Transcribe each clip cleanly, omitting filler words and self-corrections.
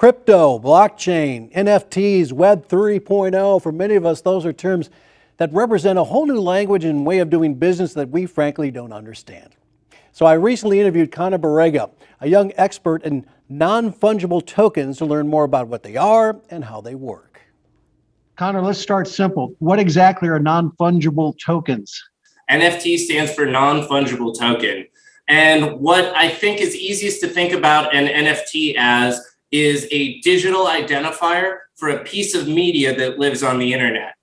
Crypto, blockchain, NFTs, Web 3.0, for many of us, those are terms that represent a whole new language and way of doing business that we frankly don't understand. So I recently interviewed Connor Barrega, a young expert in non-fungible tokens, to learn more about what they are and how they work. Connor, let's start simple. What exactly are non-fungible tokens? NFT stands for non-fungible token. And what I think is easiest to think about an NFT as is a digital identifier for a piece of media that lives on the internet.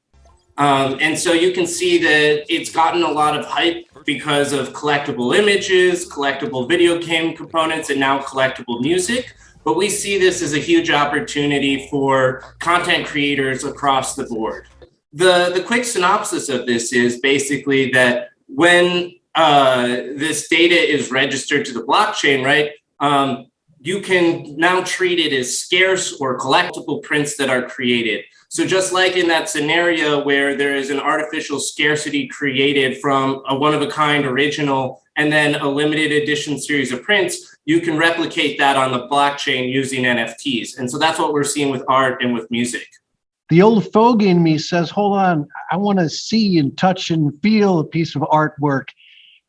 And so you can see that it's gotten a lot of hype because of collectible images, collectible video game components, and now collectible music. But we see this as a huge opportunity for content creators across the board. The quick synopsis of this is basically that when this data is registered to the blockchain, right, you can now treat it as scarce or collectible prints that are created. So just like in that scenario where there is an artificial scarcity created from a one-of-a-kind original and then a limited edition series of prints, you can replicate that on the blockchain using NFTs. And so that's what we're seeing with art and with music. The old fogey in me says, hold on, I want to see and touch and feel a piece of artwork.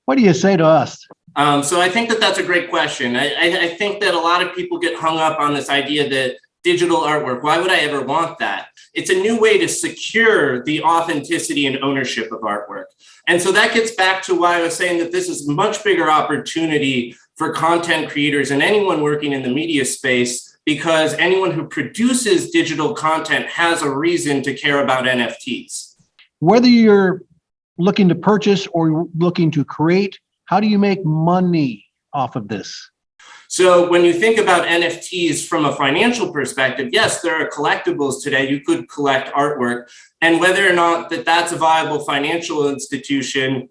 What do you say to us? So I think that that's a great question. I think that a lot of people get hung up on this idea that digital artwork, why would I ever want that? It's a new way to secure the authenticity and ownership of artwork. And so that gets back to why I was saying that this is a much bigger opportunity for content creators and anyone working in the media space, because anyone who produces digital content has a reason to care about NFTs. Whether you're looking to purchase or looking to create, how do you make money off of this? So when you think about NFTs from a financial perspective, yes, there are collectibles today. You could collect artwork, and whether or not that's a viable financial institution,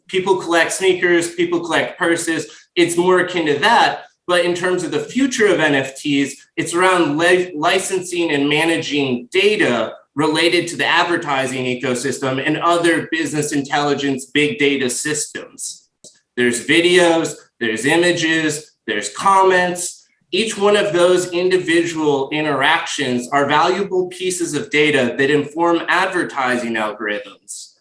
people collect sneakers, people collect purses. It's more akin to that. But in terms of the future of NFTs, it's around licensing and managing data related to the advertising ecosystem and other business intelligence big data systems. There's videos, there's images, there's comments. Each one of those individual interactions are valuable pieces of data that inform advertising algorithms.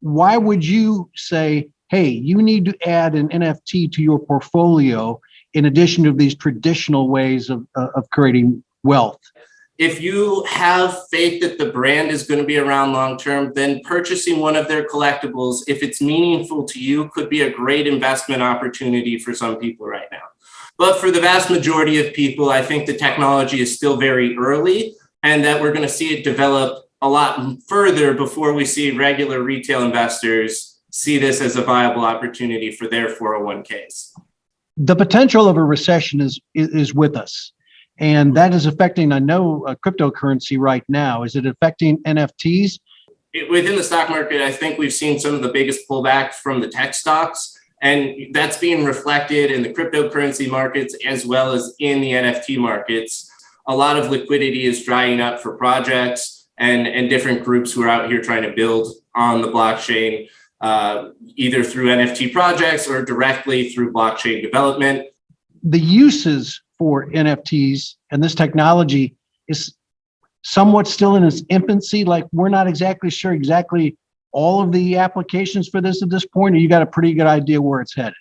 Why would you say, hey, you need to add an NFT to your portfolio in addition to these traditional ways of creating wealth? If you have faith that the brand is going to be around long term, then purchasing one of their collectibles, if it's meaningful to you, could be a great investment opportunity for some people right now. But for the vast majority of people, I think the technology is still very early, and that we're going to see it develop a lot further before we see regular retail investors see this as a viable opportunity for their 401ks. The potential of a recession is with us. And that is affecting, I know, cryptocurrency right now. Is it affecting NFTs? Within the stock market, I think we've seen some of the biggest pullback from the tech stocks, and that's being reflected in the cryptocurrency markets as well as in the NFT markets. A lot of liquidity is drying up for projects and different groups who are out here trying to build on the blockchain, either through NFT projects or directly through blockchain development. The uses for NFTs and this technology is somewhat still in its infancy. Like, we're not exactly sure all of the applications for this at this point, or you got a pretty good idea where it's headed?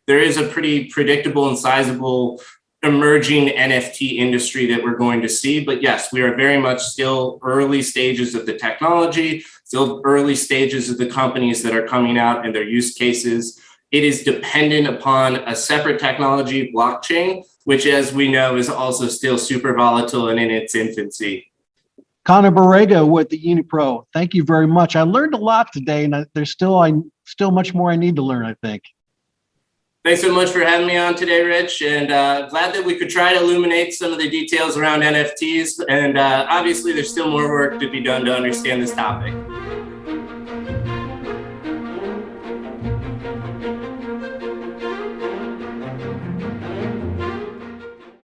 There is a pretty predictable and sizable emerging NFT industry that we're going to see. But yes, we are very much still early stages of the technology, still early stages of the companies that are coming out and their use cases. It is dependent upon a separate technology, blockchain, which, as we know, is also still super volatile and in its infancy. Connor Barrega with the Unipro, thank you very much. I learned a lot today, and there's still much more I need to learn, I think. Thanks so much for having me on today, Rich, and glad that we could try to illuminate some of the details around NFTs. And obviously, there's still more work to be done to understand this topic.